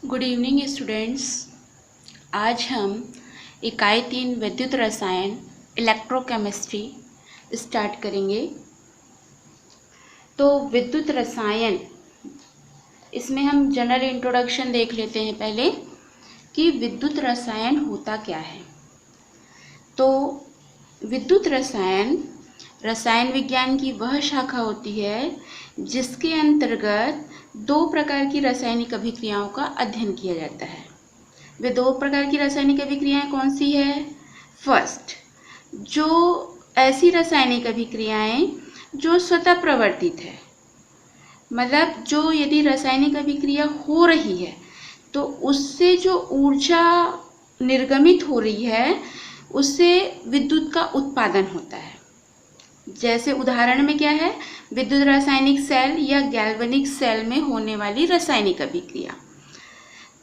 Good evening students. आज हम इकाई 3 विद्युत रसायन इलेक्ट्रोकेमिस्ट्री स्टार्ट करेंगे। तो विद्युत रसायन, इसमें हम जनरल इंट्रोडक्शन देख लेते हैं पहले कि विद्युत रसायन होता क्या है। तो विद्युत रसायन रसायन विज्ञान की वह शाखा होती है जिसके अंतर्गत दो प्रकार की रासायनिक अभिक्रियाओं का अध्ययन किया जाता है। वे दो प्रकार की रासायनिक अभिक्रियाएं कौन सी है? फर्स्ट, जो ऐसी रासायनिक अभिक्रियाएं जो स्वतः प्रवर्तित है, मतलब जो यदि रासायनिक अभिक्रिया हो रही है तो उससे जो ऊर्जा निर्गमित हो रही है उससे विद्युत का उत्पादन होता है। जैसे उदाहरण में क्या है? विद्युत रासायनिक सेल या गैल्वेनिक सेल में होने वाली रासायनिक अभिक्रिया।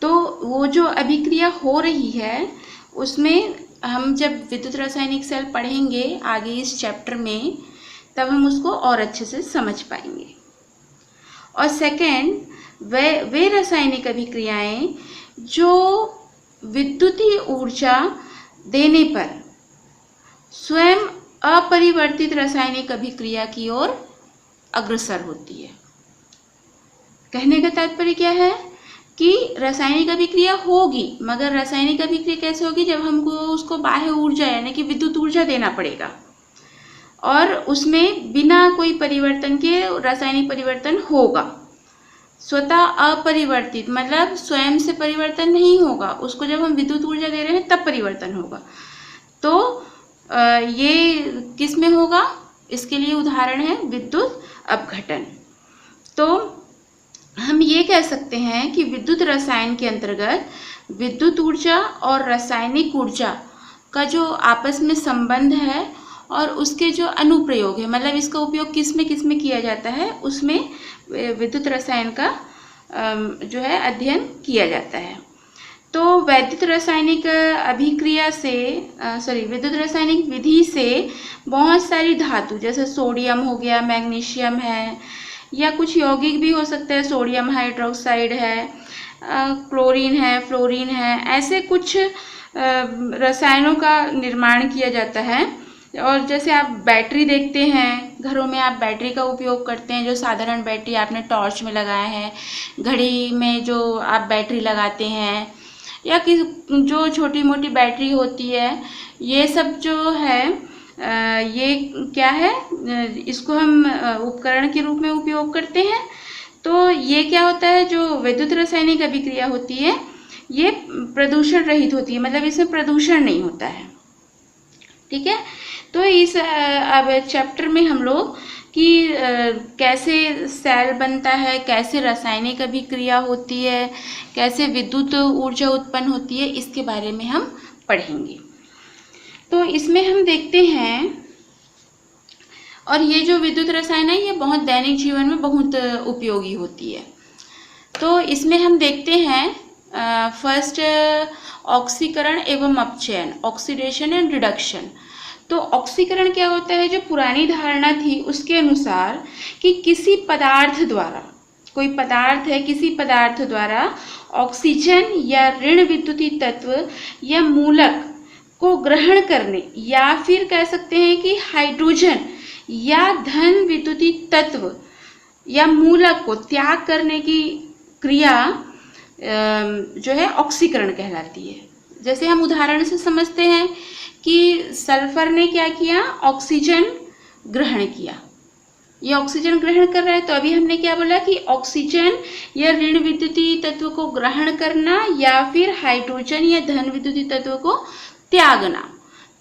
तो वो जो अभिक्रिया हो रही है उसमें हम जब विद्युत रासायनिक सेल पढ़ेंगे आगे इस चैप्टर में, तब हम उसको और अच्छे से समझ पाएंगे। और सेकेंड, वे रासायनिक अभिक्रियाएं जो विद्युतीय ऊर्जा देने पर स्वयं अपरिवर्तित रासायनिक अभिक्रिया की ओर अग्रसर होती है। कहने का तात्पर्य क्या है कि रासायनिक अभिक्रिया होगी, मगर रासायनिक अभिक्रिया कैसे होगी? जब हमको उसको बाह्य ऊर्जा यानी कि विद्युत ऊर्जा देना पड़ेगा और उसमें बिना कोई परिवर्तन के रासायनिक परिवर्तन होगा। स्वतः अपरिवर्तित मतलब स्वयं से परिवर्तन नहीं होगा, उसको जब हम विद्युत ऊर्जा दे रहे हैं तब परिवर्तन होगा। तो ये किस में होगा? इसके लिए उदाहरण है विद्युत अपघटन। तो हम ये कह सकते हैं कि विद्युत रसायन के अंतर्गत विद्युत ऊर्जा और रासायनिक ऊर्जा का जो आपस में संबंध है और उसके जो अनुप्रयोग है, मतलब इसका उपयोग किस में किया जाता है, उसमें विद्युत रसायन का जो है अध्ययन किया जाता है। तो विद्युत रासायनिक अभिक्रिया से विद्युत रासायनिक विधि से बहुत सारी धातु जैसे सोडियम हो गया, मैग्नीशियम है, या कुछ यौगिक भी हो सकते हैं, सोडियम हाइड्रोक्साइड है, क्लोरीन है, फ्लोरीन है, ऐसे कुछ रसायनों का निर्माण किया जाता है। और जैसे आप बैटरी देखते हैं, घरों में आप बैटरी का उपयोग करते हैं, जो साधारण बैटरी आपने टॉर्च में लगाया है, घड़ी में जो आप बैटरी लगाते हैं, या कि जो छोटी मोटी बैटरी होती है, ये सब जो है ये क्या है, इसको हम उपकरण के रूप में उपयोग करते हैं। तो ये क्या होता है, जो विद्युत रासायनिक अभिक्रिया होती है ये प्रदूषण रहित होती है, मतलब इसमें प्रदूषण नहीं होता है। ठीक है, तो इस अब चैप्टर में हम लोग कि कैसे सेल बनता है, कैसे रासायनिक अभिक्रिया होती है, कैसे विद्युत ऊर्जा उत्पन्न होती है, इसके बारे में हम पढ़ेंगे। तो इसमें हम देखते हैं, और ये जो विद्युत रसायन है ये बहुत दैनिक जीवन में बहुत उपयोगी होती है। तो इसमें हम देखते हैं फर्स्ट ऑक्सीकरण एवं अपचयन, ऑक्सीडेशन एंड रिडक्शन। तो ऑक्सीकरण क्या होता है? जो पुरानी धारणा थी उसके अनुसार कि किसी पदार्थ द्वारा, कोई पदार्थ है, किसी पदार्थ द्वारा ऑक्सीजन या ऋण विद्युतीय तत्व या मूलक को ग्रहण करने, या फिर कह सकते हैं कि हाइड्रोजन या धन विद्युतीय तत्व या मूलक को त्याग करने की क्रिया जो है ऑक्सीकरण कहलाती है। जैसे हम उदाहरण से समझते हैं कि सल्फर ने क्या किया? ऑक्सीजन ग्रहण किया। ये ऑक्सीजन ग्रहण कर रहा है, तो अभी हमने क्या बोला कि ऑक्सीजन या ऋण विद्युतीय तत्व को ग्रहण करना या फिर हाइड्रोजन या धन विद्युतीय तत्व को त्यागना।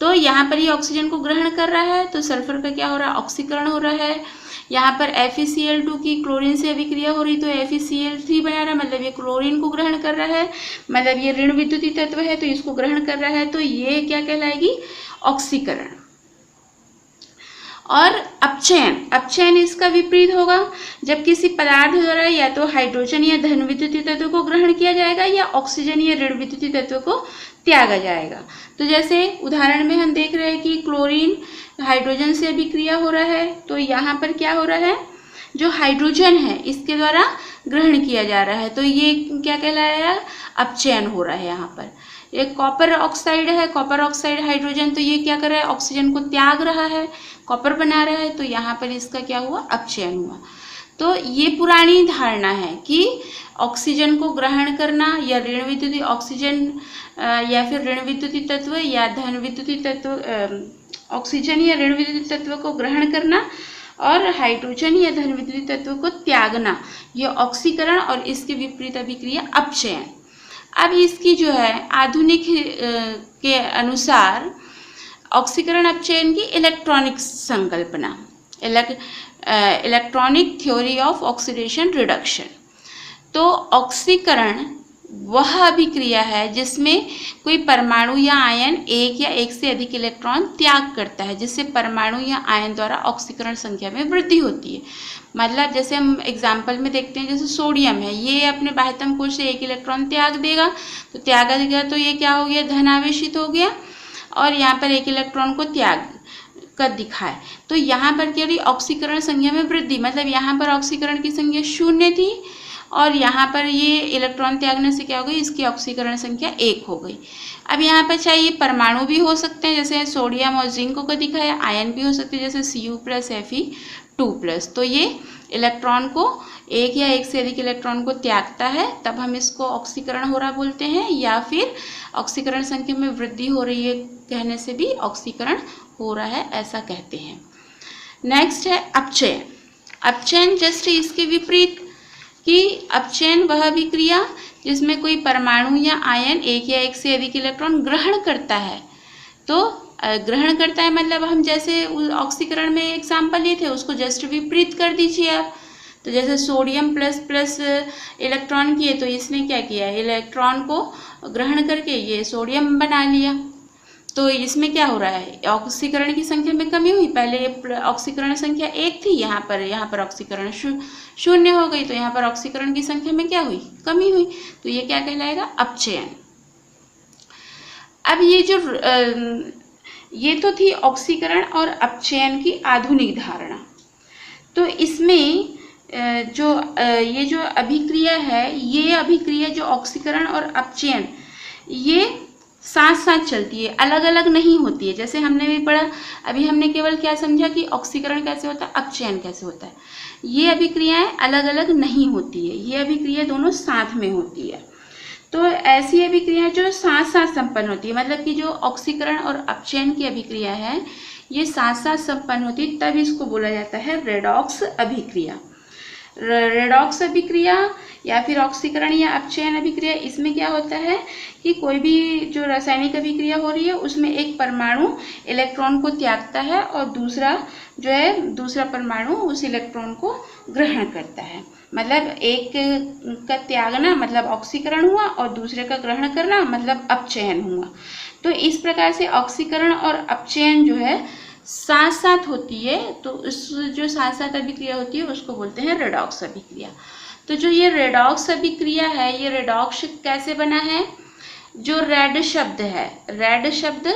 तो यहाँ पर ये ऑक्सीजन को ग्रहण कर रहा है, तो सल्फर का क्या हो रहा है? ऑक्सीकरण हो रहा है। यहाँ पर FeCl2 की क्लोरीन से अभिक्रिया हो रही, तो FeCl3 बना रहा है, मतलब ये क्लोरीन को ग्रहण कर रहा है, मतलब ये ऋण विद्युतीय तत्व है तो इसको ग्रहण कर रहा है, तो ये क्या कहलाएगी? ऑक्सीकरण। और अपचयन इसका विपरीत होगा, जब किसी पदार्थ द्वारा या तो हाइड्रोजन या धन विद्युतीय तत्व को ग्रहण किया जाएगा या ऑक्सीजन या ऋण विद्युतीय तत्व को त्यागा जाएगा। तो जैसे उदाहरण में हम देख रहे हैं कि क्लोरीन हाइड्रोजन से अभिक्रिया हो रहा है, तो यहाँ पर क्या हो रहा है? जो हाइड्रोजन है इसके द्वारा ग्रहण किया जा रहा है, तो ये क्या कहलाया, अपचयन हो रहा है। यहाँ पर एक कॉपर ऑक्साइड है, कॉपर ऑक्साइड हाइड्रोजन, तो ये क्या कर रहा है, ऑक्सीजन को त्याग रहा है, कॉपर बना रहा है, तो यहाँ पर इसका क्या हुआ, अपचयन हुआ। तो ये पुरानी धारणा है कि ऑक्सीजन को ग्रहण करना या ऋण विद्युतीय ऑक्सीजन या फिर ऋण विद्युतीय तत्व या धन विद्युतीय तत्व, ऑक्सीजन या ऋण विद्युतीय तत्व को ग्रहण करना और हाइड्रोजन या धन विद्युतीय तत्व को त्यागना, ये ऑक्सीकरण, और इसके विपरीत अभिक्रिया अपचयन। अब इसकी जो है आधुनिक के अनुसार ऑक्सीकरण अपचयन की इलेक्ट्रॉनिक संकल्पना, electronic theory of oxidation reduction. तो ऑक्सीकरण वह अभिक्रिया है जिसमें कोई परमाणु या आयन एक या एक से अधिक इलेक्ट्रॉन त्याग करता है, जिससे परमाणु या आयन द्वारा ऑक्सीकरण संख्या में वृद्धि होती है। मतलब जैसे हम एग्जाम्पल में देखते हैं, जैसे सोडियम है, ये अपने बाह्यतम कोश से एक इलेक्ट्रॉन त्याग देगा, तो त्यागा गया तो ये क्या हो गया, धन आवेशित हो गया, और यहाँ पर एक इलेक्ट्रॉन को त्याग कर दिखाए, तो यहाँ पर क्या रही, ऑक्सीकरण संख्या में वृद्धि। मतलब यहाँ पर ऑक्सीकरण की संख्या 0 थी और यहाँ पर ये इलेक्ट्रॉन त्यागने से क्या हो गई, इसकी ऑक्सीकरण संख्या 1 हो गई। अब यहाँ पर चाहिए परमाणु भी हो सकते हैं, जैसे सोडियम और जिंक को दिखाया, आयन भी हो सकते हैं जैसे Cu+ Fe2+। तो ये इलेक्ट्रॉन को एक या एक से अधिक इलेक्ट्रॉन को त्यागता है, तब हम इसको ऑक्सीकरण हो रहा बोलते हैं, या फिर ऑक्सीकरण संख्या में वृद्धि हो रही है कहने से भी ऑक्सीकरण हो रहा है, ऐसा कहते हैं। नेक्स्ट है अपचयन। अपचयन जस्ट इसके विपरीत कि अपचयन वह अभिक्रिया जिसमें कोई परमाणु या आयन एक या एक से अधिक इलेक्ट्रॉन ग्रहण करता है। तो ग्रहण करता है मतलब हम जैसे ऑक्सीकरण में एग्जाम्पल लिए थे, उसको जस्ट विपरीत कर दीजिए आप। तो जैसे सोडियम प्लस इलेक्ट्रॉन किए, तो इसने क्या किया, इलेक्ट्रॉन को ग्रहण करके ये सोडियम बना लिया। तो इसमें क्या हो रहा है, ऑक्सीकरण की संख्या में कमी हुई। पहले ऑक्सीकरण संख्या 1 थी, यहाँ पर ऑक्सीकरण 0 हो गई, तो यहाँ पर ऑक्सीकरण की संख्या में क्या हुई, कमी हुई। तो ये क्या कहलाएगा, अपचयन। अब ये तो थी ऑक्सीकरण और अपचयन की आधुनिक धारणा। तो इसमें ये जो अभिक्रिया है, ये अभिक्रिया जो ऑक्सीकरण और अपचयन, ये साथ साथ चलती है, अलग अलग नहीं होती है। जैसे हमने भी पढ़ा, अभी हमने केवल क्या समझा कि ऑक्सीकरण कैसे होता है, अपचयन कैसे होता है। ये अभिक्रियाएं अलग अलग नहीं होती है, ये अभिक्रिया दोनों साथ में होती है। तो ऐसी अभिक्रियाएं जो साथ साथ संपन्न होती है, मतलब कि जो ऑक्सीकरण और अपचयन की अभिक्रिया है, ये साथ साथ संपन्न होती है, तब इसको बोला जाता है रेडॉक्स अभिक्रिया। रेडॉक्स अभिक्रिया या फिर ऑक्सीकरण या अपचयन अभिक्रिया, इसमें क्या होता है कि कोई भी जो रासायनिक अभिक्रिया हो रही है उसमें एक परमाणु इलेक्ट्रॉन को त्यागता है और दूसरा परमाणु उस इलेक्ट्रॉन को ग्रहण करता है। मतलब एक का त्यागना मतलब ऑक्सीकरण हुआ और दूसरे का ग्रहण करना मतलब अपचयन हुआ। तो इस प्रकार से ऑक्सीकरण और अपचयन जो है साथ साथ होती है, तो उस जो साथ साथ अभिक्रिया होती है उसको बोलते हैं रेडॉक्स अभिक्रिया। तो जो ये रेडॉक्स अभिक्रिया है, ये रेडॉक्स कैसे बना है, जो रेड शब्द है, रेड शब्द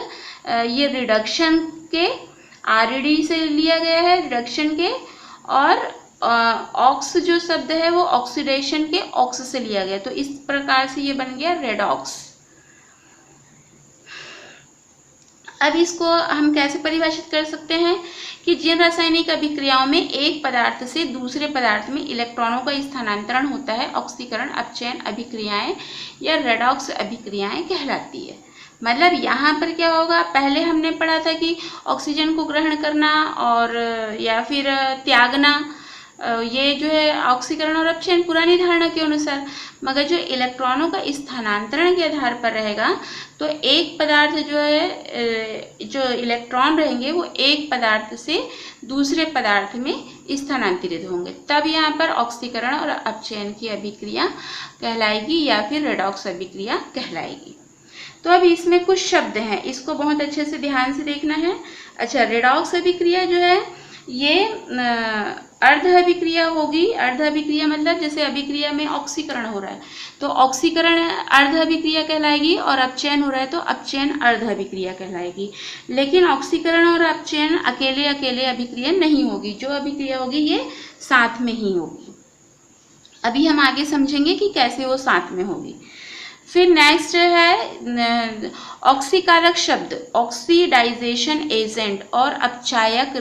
ये रिडक्शन के RD से लिया गया है, रिडक्शन के, और ऑक्स जो शब्द है वो ऑक्सीडेशन के ऑक्स से लिया गया। तो इस प्रकार से ये बन गया रेडॉक्स। अब इसको हम कैसे परिभाषित कर सकते हैं कि जिन रासायनिक अभिक्रियाओं में एक पदार्थ से दूसरे पदार्थ में इलेक्ट्रॉनों का स्थानांतरण होता है, ऑक्सीकरण अपचयन अभिक्रियाएं या रेडॉक्स अभिक्रियाएं कहलाती है। मतलब यहाँ पर क्या होगा, पहले हमने पढ़ा था कि ऑक्सीजन को ग्रहण करना और या फिर त्यागना, ये जो है ऑक्सीकरण और अपचयन पुरानी धारणा के अनुसार। मगर जो इलेक्ट्रॉनों का स्थानांतरण के आधार पर रहेगा, तो एक पदार्थ जो है, जो इलेक्ट्रॉन रहेंगे वो एक पदार्थ से दूसरे पदार्थ में स्थानांतरित होंगे, तब यहाँ पर ऑक्सीकरण और अपचयन की अभिक्रिया कहलाएगी या फिर रेडॉक्स अभिक्रिया कहलाएगी। तो अब इसमें कुछ शब्द हैं, इसको बहुत अच्छे से ध्यान से देखना है। अच्छा, रेडॉक्स अभिक्रिया जो है ये अर्ध अभिक्रिया होगी। अर्ध अभिक्रिया मतलब जैसे अभिक्रिया में ऑक्सीकरण हो रहा है तो ऑक्सीकरण अर्ध अभिक्रिया कहलाएगी, और अपचयन हो रहा है तो अपचयन अर्ध अभिक्रिया कहलाएगी। लेकिन ऑक्सीकरण और अपचयन अकेले अकेले अभिक्रिया नहीं होगी, जो अभिक्रिया होगी ये साथ में ही होगी। अभी हम आगे समझेंगे कि कैसे वो साथ में होगी। फिर नेक्स्ट है ऑक्सीकारक शब्द, ऑक्सीडाइजेशन एजेंट और अपचायक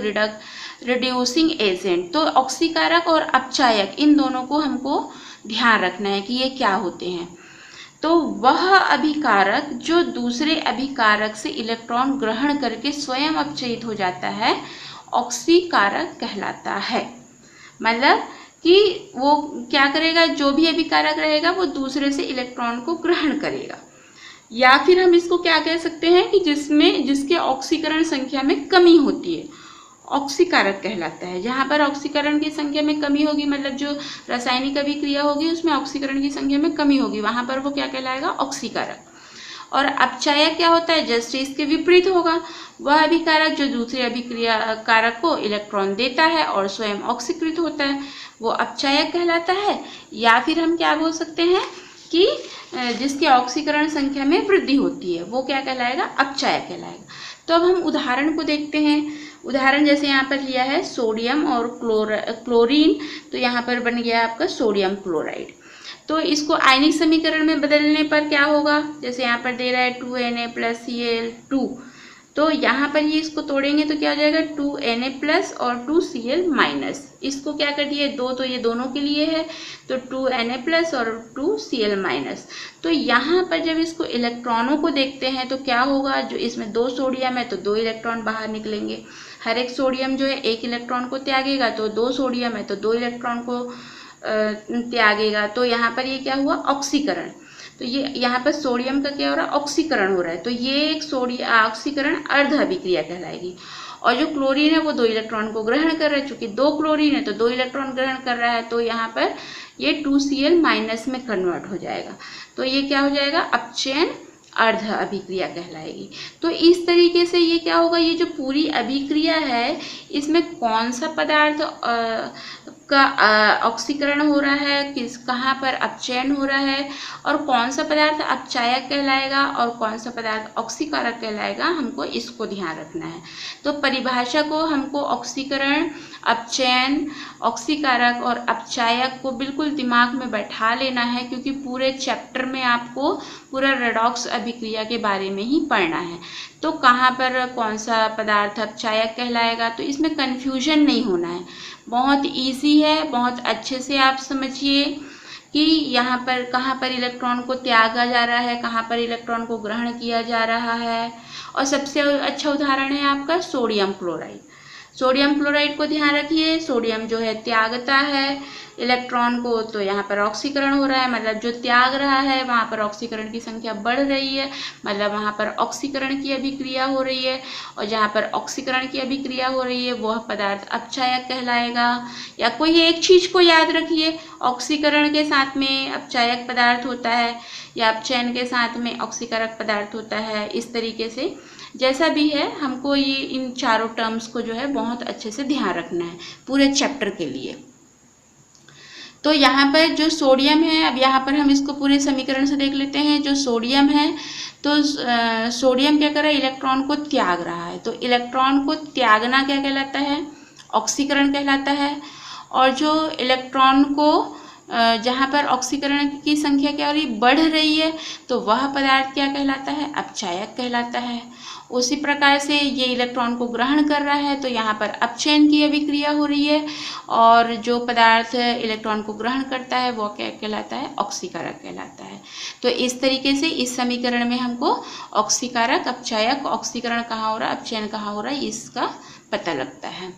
रिड्यूसिंग एजेंट। तो ऑक्सीकारक और अपचायक इन दोनों को हमको ध्यान रखना है कि ये क्या होते हैं। तो वह अभिकारक जो दूसरे अभिकारक से इलेक्ट्रॉन ग्रहण करके स्वयं अपचयित हो जाता है, ऑक्सीकारक कहलाता है। मतलब कि वो क्या करेगा, जो भी अभिकारक रहेगा वो दूसरे से इलेक्ट्रॉन को ग्रहण करेगा। या फिर हम इसको क्या कह सकते हैं कि जिसके ऑक्सीकरण संख्या में कमी होती है, ऑक्सीकारक कहलाता है। जहाँ पर ऑक्सीकरण की संख्या में कमी होगी, मतलब जो रासायनिक अभिक्रिया होगी उसमें ऑक्सीकरण की संख्या में कमी होगी, वहाँ पर वो क्या कहलाएगा, ऑक्सीकारक। और अपचायक क्या होता है, जस्ट इसके विपरीत होगा, वह अभिकारक जो दूसरे अभिक्रिया कारक को इलेक्ट्रॉन देता है और स्वयं ऑक्सीकृत होता है, वो अपचायक कहलाता है। या फिर हम क्या बोल सकते हैं कि जिसकी ऑक्सीकरण संख्या में वृद्धि होती है वो क्या कहलाएगा, अपचायक कहलाएगा। तो अब हम उदाहरण को देखते हैं। उदाहरण जैसे यहाँ पर लिया है सोडियम और क्लोरीन, तो यहाँ पर बन गया आपका सोडियम क्लोराइड। तो इसको आयनिक समीकरण में बदलने पर क्या होगा, जैसे यहाँ पर दे रहा है 2Na+Cl2, तो यहाँ पर ये इसको तोड़ेंगे तो क्या हो जाएगा 2Na+ और 2Cl-। इसको क्या कर दिया, दो तो ये दोनों के लिए है, तो 2Na+ और 2Cl-। तो यहाँ पर जब इसको इलेक्ट्रॉनों को देखते हैं तो क्या होगा, जो इसमें 2 सोडियम है तो 2 इलेक्ट्रॉन बाहर निकलेंगे। हर एक सोडियम जो है 1 इलेक्ट्रॉन को त्यागेगा, तो 2 सोडियम है तो 2 इलेक्ट्रॉन को त्यागेगा। तो यहाँ पर ये क्या हुआ, ऑक्सीकरण। तो ये यहाँ पर सोडियम का क्या हो रहा है, ऑक्सीकरण हो रहा है, तो ये एक ऑक्सीकरण अर्ध अभिक्रिया कहलाएगी। और जो क्लोरीन है वो 2 इलेक्ट्रॉन को ग्रहण कर रहा है, चूंकि 2 क्लोरीन है तो 2 इलेक्ट्रॉन ग्रहण कर रहा है, तो यहाँ पर ये 2Cl- में कन्वर्ट हो जाएगा। तो ये क्या हो जाएगा, अपचयन अर्ध अभिक्रिया कहलाएगी। तो इस तरीके से ये क्या होगा, ये जो पूरी अभिक्रिया है इसमें कौन सा पदार्थ का ऑक्सीकरण हो रहा है, कहाँ पर अपचयन हो रहा है, और कौन सा पदार्थ अपचायक कहलाएगा और कौन सा पदार्थ ऑक्सीकारक कहलाएगा, हमको इसको ध्यान रखना है। तो परिभाषा को हमको ऑक्सीकरण, अपचयन, ऑक्सीकारक और अपचायक को बिल्कुल दिमाग में बैठा लेना है, क्योंकि पूरे चैप्टर में आपको पूरा रेडॉक्स अभिक्रिया के बारे में ही पढ़ना है। तो कहाँ पर कौन सा पदार्थ अपचायक कहलाएगा, तो इसमें कन्फ्यूजन नहीं होना है, बहुत इजी है, बहुत अच्छे से आप समझिए कि यहाँ पर कहाँ पर इलेक्ट्रॉन को त्यागा जा रहा है, कहाँ पर इलेक्ट्रॉन को ग्रहण किया जा रहा है। और सबसे अच्छा उदाहरण है आपका सोडियम क्लोराइड। सोडियम क्लोराइड को ध्यान रखिए, सोडियम जो है त्यागता है इलेक्ट्रॉन को, तो यहाँ पर ऑक्सीकरण हो रहा है, मतलब जो त्याग रहा है वहाँ पर ऑक्सीकरण की संख्या बढ़ रही है, मतलब वहाँ पर ऑक्सीकरण की अभिक्रिया हो रही है। और जहाँ पर ऑक्सीकरण की अभिक्रिया हो रही है वह पदार्थ अपचायक कहलाएगा। या कोई एक चीज़ को याद रखिए, ऑक्सीकरण के साथ में अपचायक पदार्थ होता है या अपचयन के साथ में ऑक्सीकारक पदार्थ होता है। इस तरीके से जैसा भी है हमको ये इन चारों टर्म्स को जो है बहुत अच्छे से ध्यान रखना है पूरे चैप्टर के लिए। तो यहाँ पर जो सोडियम है, अब यहाँ पर हम इसको पूरे समीकरण से देख लेते हैं। जो सोडियम है तो सोडियम क्या कर रहा है, इलेक्ट्रॉन को त्याग रहा है, तो इलेक्ट्रॉन को त्यागना क्या कहलाता है, ऑक्सीकरण कहलाता है। और जो इलेक्ट्रॉन को जहाँ पर ऑक्सीकरण की संख्या क्या हो रही, बढ़ रही है, तो वह पदार्थ क्या कहलाता है, अपचायक कहलाता है। उसी प्रकार से ये इलेक्ट्रॉन को ग्रहण कर रहा है तो यहाँ पर अपचयन की अभिक्रिया हो रही है, और जो पदार्थ इलेक्ट्रॉन को ग्रहण करता है वो क्या कहलाता है, ऑक्सीकारक कहलाता है। तो इस तरीके से इस समीकरण में हमको ऑक्सीकारक, अपचायक, ऑक्सीकरण कहाँ हो रहा है, अपचयन कहाँ हो रहा है, इसका पता लगता है।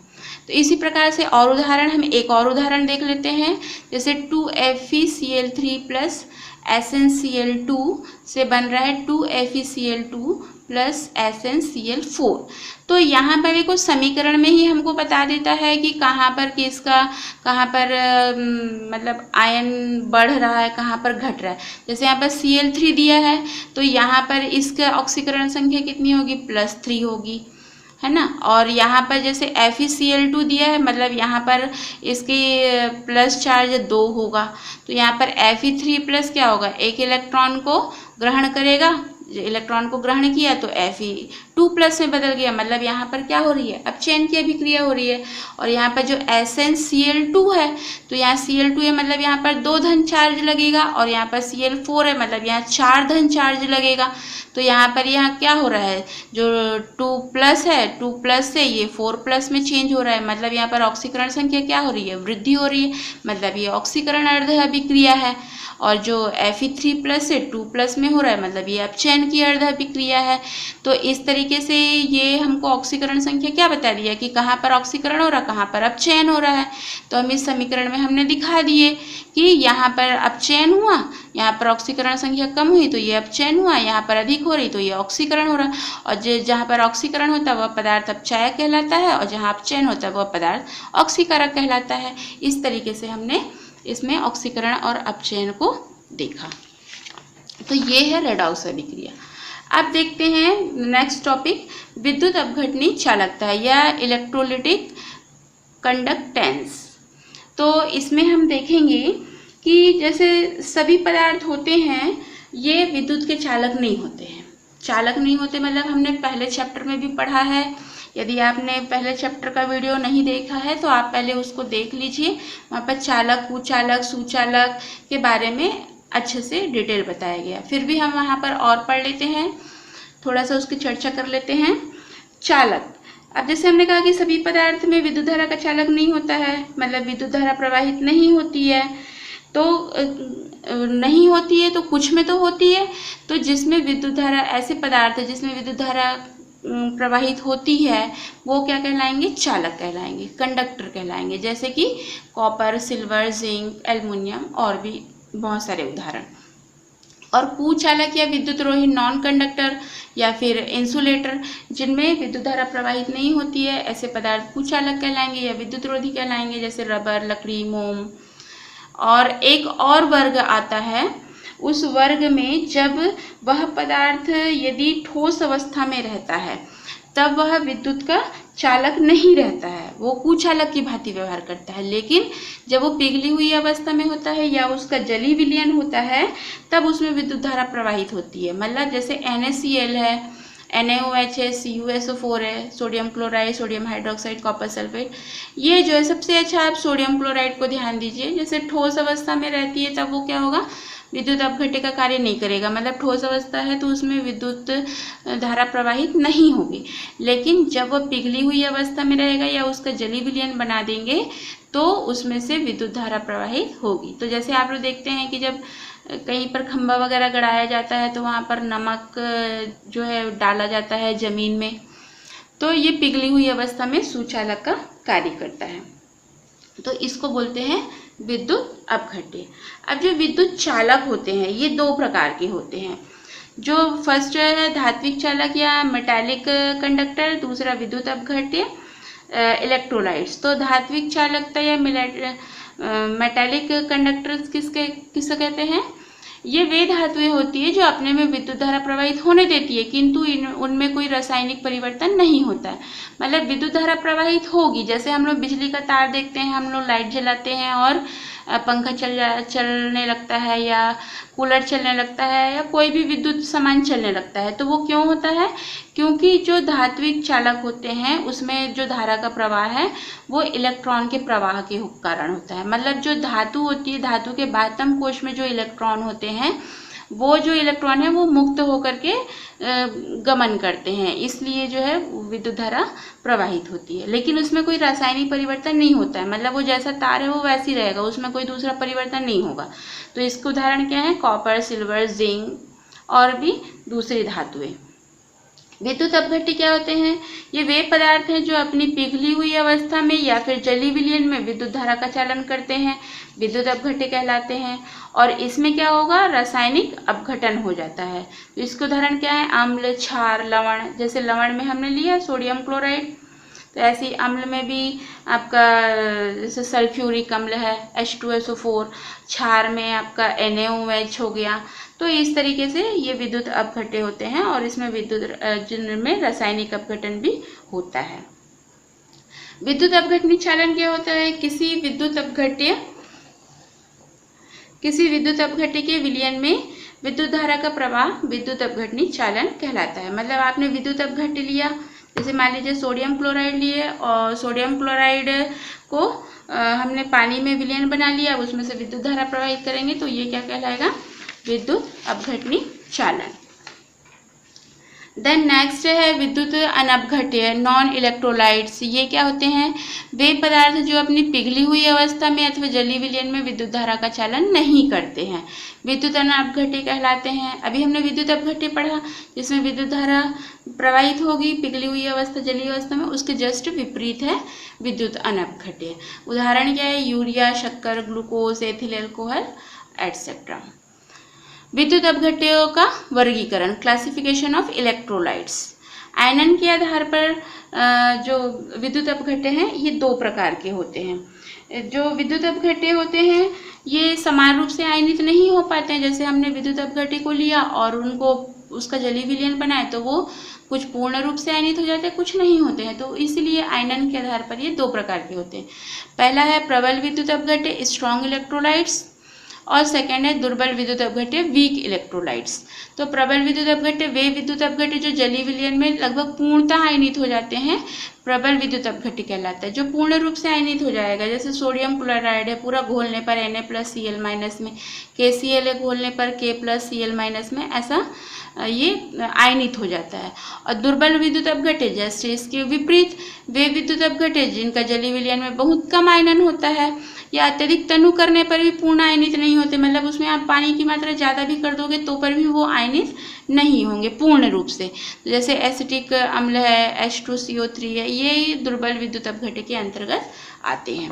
तो इसी प्रकार से और उदाहरण, हम एक और उदाहरण देख लेते हैं। जैसे 2FeCl3 प्लस SnCl2 से बन रहा है 2FeCl2 प्लस SnCl4। तो यहाँ पर देखो समीकरण में ही हमको बता देता है कि कहाँ पर कहाँ पर मतलब आयन बढ़ रहा है, कहाँ पर घट रहा है। जैसे यहाँ पर Cl3 दिया है तो यहाँ पर इसका ऑक्सीकरण संख्या कितनी होगी, +3 होगी, है ना। और यहाँ पर जैसे FeCl2 दिया है, मतलब यहाँ पर इसकी प्लस चार्ज 2 होगा, तो यहाँ पर Fe3 प्लस क्या होगा, 1 इलेक्ट्रॉन को ग्रहण करेगा, इलेक्ट्रॉन को ग्रहण किया तो Fe2+ में बदल गया, मतलब यहाँ पर क्या हो रही है, अपचयन की अभिक्रिया हो रही है। और यहाँ पर जो SnCl2 है तो यहाँ Cl2 है, मतलब यहाँ पर 2 धन चार्ज लगेगा, और यहाँ पर Cl4 है, मतलब यहाँ 4 धन चार्ज लगेगा। तो यहाँ पर यहाँ क्या हो रहा है, जो 2+ है 2+ से ये 4+ में चेंज हो रहा है, मतलब यहाँ पर ऑक्सीकरण संख्या क्या हो रही है, वृद्धि हो रही है, मतलब ये ऑक्सीकरण अर्ध अभिक्रिया है। और जो Fe3+ से 2+ में हो रहा है, मतलब ये अपचयन की अर्ध अभिक्रिया है। तो इस तरीके से ये हमको ऑक्सीकरण संख्या क्या बता दिया कि कहाँ पर ऑक्सीकरण हो रहा है, कहाँ पर अपचयन हो रहा है। तो हम इस समीकरण में हमने दिखा दिए कि यहाँ पर अपचयन हुआ, यहाँ पर ऑक्सीकरण संख्या कम हुई तो ये अपचयन हुआ, यहाँ पर अधिक हो रही तो ये ऑक्सीकरण हो रहा। और जहाँ पर ऑक्सीकरण होता है वह पदार्थ अपचायक कहलाता है, और जहाँ अपचयन होता है वह पदार्थ ऑक्सीकारक कहलाता है। इस तरीके से हमने इसमें ऑक्सीकरण और अपचयन को देखा। तो ये है रेडॉक्स अभिक्रिया। अब देखते हैं नेक्स्ट टॉपिक, विद्युत अपघटनी चालकता या इलेक्ट्रोलिटिक कंडक्टेंस। तो इसमें हम देखेंगे कि जैसे सभी पदार्थ होते हैं ये विद्युत के चालक नहीं होते हैं। चालक नहीं होते मतलब हमने पहले चैप्टर में भी पढ़ा है। यदि आपने पहले चैप्टर का वीडियो नहीं देखा है तो आप पहले उसको देख लीजिए, वहाँ पर चालक, कुचालक, सुचालक के बारे में अच्छे से डिटेल बताया गया। फिर भी हम वहाँ पर और पढ़ लेते हैं, थोड़ा सा उसकी चर्चा कर लेते हैं। चालक, अब जैसे हमने कहा कि सभी पदार्थ में विद्युत धारा का चालक नहीं होता है, मतलब विद्युत धारा प्रवाहित नहीं होती है। तो नहीं होती है तो कुछ में तो होती है। तो जिसमें विद्युत धारा, ऐसे पदार्थ है जिसमें विद्युत धारा प्रवाहित होती है वो क्या कहलाएंगे, चालक कहलाएंगे, कंडक्टर कहलाएंगे। जैसे कि कॉपर, सिल्वर, जिंक, एल्युमिनियम और भी बहुत सारे उदाहरण। और कुचालक या विद्युतरोही, नॉन कंडक्टर या फिर इंसुलेटर, जिनमें विद्युत धारा प्रवाहित नहीं होती है, ऐसे पदार्थ कुचालक कहलाएंगे या विद्युतरोधी कहलाएंगे, जैसे रबर, लकड़ी, मोम। और एक और वर्ग आता है, उस वर्ग में जब वह पदार्थ यदि ठोस अवस्था में रहता है तब वह विद्युत का चालक नहीं रहता है, वो कुचालक की भांति व्यवहार करता है। लेकिन जब वो पिघली हुई अवस्था में होता है या उसका जलीय विलयन होता है तब उसमें विद्युत धारा प्रवाहित होती है। मतलब जैसे NaCl है, NaOH है, CuSO4 है, sodium chloride, sodium hydroxide, copper sulphate. ये जो है सबसे अच्छा आप सोडियम क्लोराइड को ध्यान दीजिए। जैसे ठोस अवस्था में रहती है तब वो क्या होगा, विद्युत अपघट्य का कार्य नहीं करेगा, मतलब ठोस अवस्था है तो उसमें विद्युत धारा प्रवाहित नहीं होगी। लेकिन जब वह पिघली हुई अवस्था में रहेगा या उसका जलीय विलयन बना देंगे तो उसमें से विद्युत धारा प्रवाहित होगी। तो जैसे आप लोग देखते हैं कि जब कहीं पर खंभा वगैरह गड़ाया जाता है तो वहाँ पर नमक जो है डाला जाता है ज़मीन में, तो ये पिघली हुई अवस्था में सुचालक का कार्य करता है। तो इसको बोलते हैं विद्युत अपघट्य। अब जो विद्युत चालक होते हैं ये 2 प्रकार के होते हैं। जो फर्स्ट है धात्विक चालक या मेटालिक कंडक्टर, दूसरा विद्युत अपघट्य इलेक्ट्रोलाइट्स। तो धात्विक चालकता या मेटालिक कंडक्टर किससे कहते हैं, ये वे धातुएं होती है जो अपने में विद्युत धारा प्रवाहित होने देती है किंतु उनमें कोई रासायनिक परिवर्तन नहीं होता है। मतलब विद्युत धारा प्रवाहित होगी, जैसे हम लोग बिजली का तार देखते हैं, हम लोग लाइट जलाते हैं और पंखा चलने लगता है या कूलर चलने लगता है या कोई भी विद्युत सामान चलने लगता है। तो वो क्यों होता है, क्योंकि जो धात्विक चालक होते हैं उसमें जो धारा का प्रवाह है वो इलेक्ट्रॉन के प्रवाह के कारण होता है। मतलब जो धातु होती है, धातु के बाह्यतम कोश में जो इलेक्ट्रॉन होते हैं वो जो इलेक्ट्रॉन है वो मुक्त होकर के गमन करते हैं, इसलिए जो है विद्युत धारा प्रवाहित होती है। लेकिन उसमें कोई रासायनिक परिवर्तन नहीं होता है, मतलब वो जैसा तार है वो वैसे ही रहेगा, उसमें कोई दूसरा परिवर्तन नहीं होगा। तो इसके उदाहरण क्या है, कॉपर, सिल्वर, जिंक और भी दूसरी धातुएं। विद्युत अपघट्य क्या होते हैं, ये वे पदार्थ हैं जो अपनी पिघली हुई अवस्था में या फिर जलीय विलयन में विद्युत धारा का चालन करते हैं, विद्युत अपघट्य कहलाते हैं। और इसमें क्या होगा, रासायनिक अपघटन हो जाता है। तो इसके उदाहरण क्या है, अम्ल, क्षार, लवण। जैसे लवण में हमने लिया सोडियम क्लोराइड, तो ऐसे ही अम्ल में भी आपका जैसे सल्फ्यूरिक अम्ल है H2SO4, क्षार में आपका NaOH हो गया। तो इस तरीके से ये विद्युत अपघट्य होते हैं और इसमें जिनमें रासायनिक अपघटन भी होता है। विद्युत अपघटनी चालन क्या होता है, किसी विद्युत अपघट्य के विलयन में विद्युत धारा का प्रवाह विद्युत अपघटनी चालन कहलाता है। मतलब आपने विद्युत अपघट्य लिया, जैसे मान लीजिए सोडियम क्लोराइड लिए और सोडियम क्लोराइड को हमने पानी में विलयन बना लिया, उसमें से विद्युत धारा प्रवाहित करेंगे तो ये क्या कहलाएगा, विद्युत अपघटनी चालन। देन नेक्स्ट है विद्युत अनपघट्य नॉन इलेक्ट्रोलाइट्स। ये क्या होते हैं, वे पदार्थ जो अपनी पिघली हुई अवस्था में अथवा जलीय विलयन में विद्युत धारा का चालन नहीं करते हैं, विद्युत अनपघट्य कहलाते हैं। अभी हमने विद्युत अपघट्य पढ़ा जिसमें विद्युत धारा प्रवाहित होगी पिघली हुई अवस्था जलीय अवस्था में, उसके जस्ट विपरीत है विद्युत अनपघट्य। उदाहरण क्या है, यूरिया, शक्कर, ग्लूकोज, एथिल अल्कोहल एटसेट्रा। विद्युत अपघट्यों का वर्गीकरण, क्लासिफिकेशन ऑफ इलेक्ट्रोलाइट्स। आयनन के आधार पर जो विद्युत अपघट्य हैं ये दो प्रकार के होते हैं। जो विद्युत अपघट्य होते हैं ये समान रूप से आयनित नहीं हो पाते हैं। जैसे हमने विद्युत अपघट्य को लिया और उनको उसका जलीय विलयन बनाए तो वो कुछ पूर्ण रूप से आयनित हो जाते हैं, कुछ नहीं होते हैं। तो इसलिए आयनन के आधार पर ये दो प्रकार के होते हैं। पहला है प्रबल विद्युत अपघट्य, स्ट्रॉन्ग इलेक्ट्रोलाइट्स, और सेकेंड है दुर्बल विद्युत अपघट्य, वीक इलेक्ट्रोलाइट्स। तो प्रबल विद्युत अपघट्य वे विद्युत अपघट्य जो जलीय विलयन में लगभग पूर्णतः आयनित हो जाते हैं, प्रबल विद्युत अपघट्य कहलाता है। जो पूर्ण रूप से आयनित हो जाएगा, जैसे सोडियम क्लोराइड है, पूरा घोलने पर Na+Cl- में, KCl है घोलने पर K+Cl- में, ऐसा ये आयनित हो जाता है। और दुर्बल विद्युत अपघट्य जैसे इसके विपरीत वे विद्युत अपघट्य जिनका जलीय विलयन में बहुत कम आयनन होता है या अत्यधिक तनु करने पर भी पूर्ण आयनित नहीं होते, मतलब उसमें आप पानी की मात्रा ज़्यादा भी कर दोगे तो पर भी वो आयनित नहीं होंगे पूर्ण रूप से। तो जैसे एसिटिक अम्ल है, H2CO3 है, ये दुर्बल विद्युत अपघट्य के अंतर्गत आते हैं।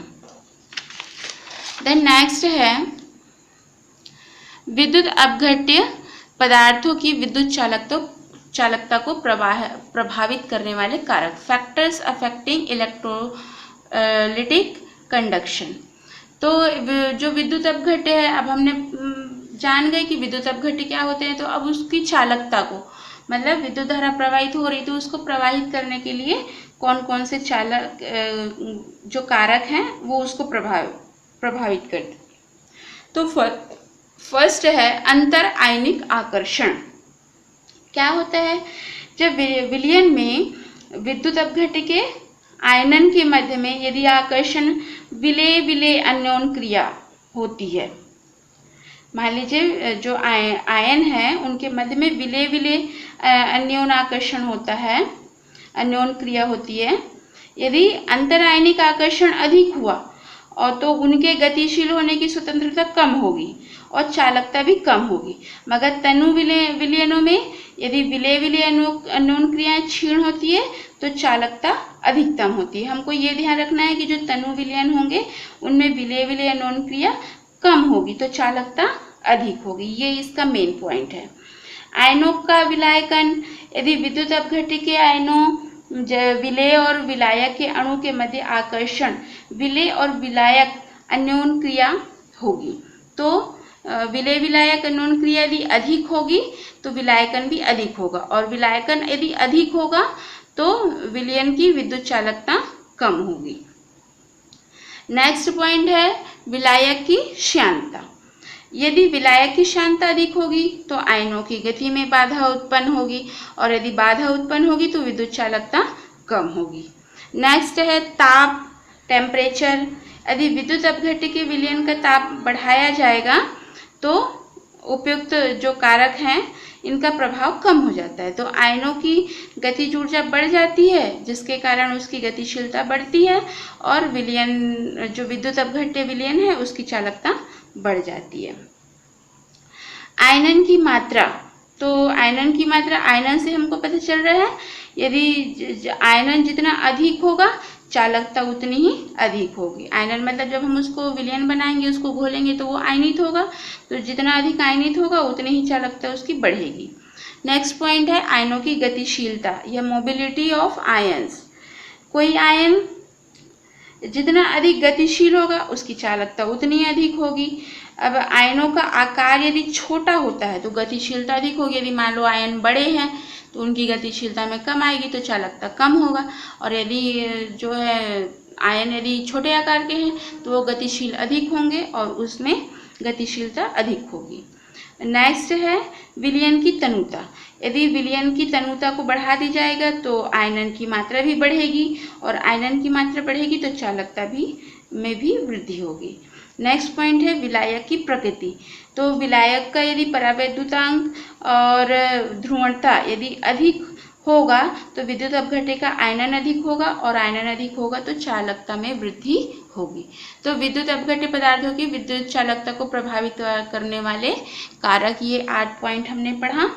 देन नेक्स्ट है विद्युत अपघट्य पदार्थों की विद्युत चालकता को प्रभावित करने वाले कारक, फैक्टर्स अफेक्टिंग इलेक्ट्रोलिटिक कंडक्शन। तो जो विद्युत अपघट्य है, अब हमने जान गए कि विद्युत अपघट्य क्या होते हैं, तो अब उसकी चालकता को, मतलब विद्युत धारा प्रवाहित हो रही तो उसको प्रवाहित करने के लिए कौन कौन से चालक जो कारक हैं वो उसको प्रभावित करते हैं। तो फर्स्ट है अंतर आयनिक आकर्षण। क्या होता है, जब विलयन में विद्युत अपघट्य के आयनन के मध्य में यदि आकर्षण विलय विलय अन्योन क्रिया होती है, मान लीजिए जो आयन है उनके मध्य में विलय विलय अन्योन आकर्षण होता है, अन्योन क्रिया होती है। यदि अंतर आयनिक आकर्षण अधिक हुआ और तो उनके गतिशील होने की स्वतंत्रता कम होगी और चालकता भी कम होगी। मगर तनु विलयनों में यदि विलय विलय अन्योन क्रियाएं क्षीण होती है तो चालकता अधिकतम होती है। हमको ये ध्यान रखना है कि जो तनु विलयन होंगे उनमें विलय विलय अन्योन क्रिया कम होगी तो चालकता अधिक होगी, ये इसका मेन पॉइंट है। आयनों का विलायकन, यदि विद्युत अपघट्य के आयनों विलय और विलायक के अणु के मध्य आकर्षण विलय और विलायक अन्योन क्रिया होगी तो विलय विलायक अन्योन क्रिया यदि अधिक होगी तो विलायकन भी अधिक होगा, और विलायकन यदि अधिक होगा तो विलयन की विद्युत चालकता कम होगी। नेक्स्ट पॉइंट है विलायक की श्यानता। यदि विलायक की श्यानता अधिक होगी तो आयनों की गति में बाधा उत्पन्न होगी, और यदि बाधा उत्पन्न होगी तो विद्युत चालकता कम होगी। नेक्स्ट है ताप, टेम्परेचर। यदि विद्युत अपघट्य के विलयन का ताप बढ़ाया जाएगा तो उपयुक्त जो कारक हैं इनका प्रभाव कम हो जाता है, तो आयनों की गतिज ऊर्जा बढ़ जाती है जिसके कारण उसकी गतिशीलता बढ़ती है और विलयन जो विद्युत अपघट्य विलयन है उसकी चालकता बढ़ जाती है। आयनन की मात्रा, तो आयनन की मात्रा आयनन से हमको पता चल रहा है यदि आयनन जितना अधिक होगा चालकता उतनी ही अधिक होगी। आयनन मतलब जब हम उसको विलयन बनाएंगे, उसको घोलेंगे तो वो आयनित होगा, तो जितना अधिक आयनित होगा उतनी ही चालकता उसकी बढ़ेगी। नेक्स्ट पॉइंट है आयनों की गतिशीलता या मोबिलिटी ऑफ आयन्स। कोई आयन जितना अधिक गतिशील होगा उसकी चालकता उतनी अधिक होगी। अब आयनों का आकार यदि छोटा होता है तो गतिशीलता अधिक होगी। यदि मान लो आयन बड़े हैं तो उनकी गतिशीलता में कम आएगी तो चालकता कम होगा, और यदि जो है आयन यदि छोटे आकार के हैं तो वो गतिशील अधिक होंगे और उसमें गतिशीलता अधिक होगी। नेक्स्ट है विलयन की तनुता। यदि विलयन की तनुता को बढ़ा दी जाएगा तो आयनन की मात्रा भी बढ़ेगी, और आयनन की मात्रा बढ़ेगी तो चालकता में भी वृद्धि होगी। नेक्स्ट पॉइंट है विलायक की प्रकृति। तो विलायक का यदि परावैद्युतांक और ध्रुवणता यदि अधिक होगा तो विद्युत अपघट्य का आयनन अधिक होगा, और आयनन अधिक होगा तो चालकता में वृद्धि होगी। तो विद्युत अपघट्य पदार्थों की विद्युत चालकता को प्रभावित करने वाले कारक, ये 8 पॉइंट हमने पढ़ा।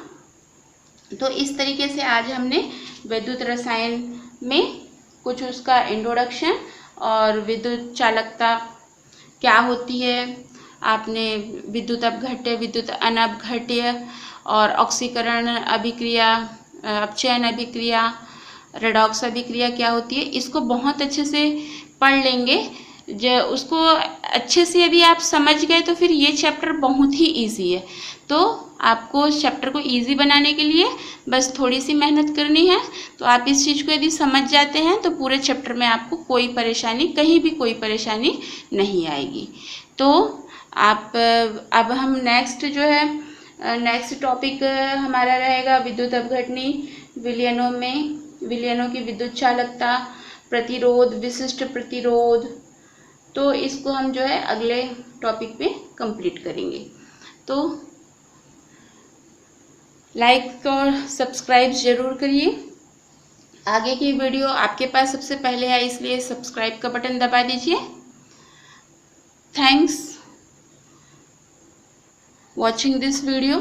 तो इस तरीके से आज हमने विद्युत रसायन में कुछ उसका इंट्रोडक्शन और विद्युत चालकता क्या होती है, आपने विद्युत अपघट्य, विद्युत अनपघट्य और ऑक्सीकरण अभिक्रिया, अपचयन अभिक्रिया, रेडॉक्स अभिक्रिया क्या होती है, इसको बहुत अच्छे से पढ़ लेंगे। जो उसको अच्छे से यदि आप समझ गए तो फिर ये चैप्टर बहुत ही इजी है। तो आपको इस चैप्टर को इजी बनाने के लिए बस थोड़ी सी मेहनत करनी है। तो आप इस चीज़ को यदि समझ जाते हैं तो पूरे चैप्टर में आपको कोई परेशानी, कहीं भी कोई परेशानी नहीं आएगी। तो आप अब हम नेक्स्ट जो है, नेक्स्ट टॉपिक हमारा रहेगा विद्युत अपघटनी विलयनों में, विलयनों की विद्युत चालकता, प्रतिरोध, विशिष्ट प्रतिरोध। तो इसको हम जो है अगले टॉपिक पे कंप्लीट करेंगे। तो लाइक और सब्सक्राइब जरूर करिए। आगे की वीडियो आपके पास सबसे पहले है, इसलिए सब्सक्राइब का बटन दबा दीजिए। Thanks watching this video.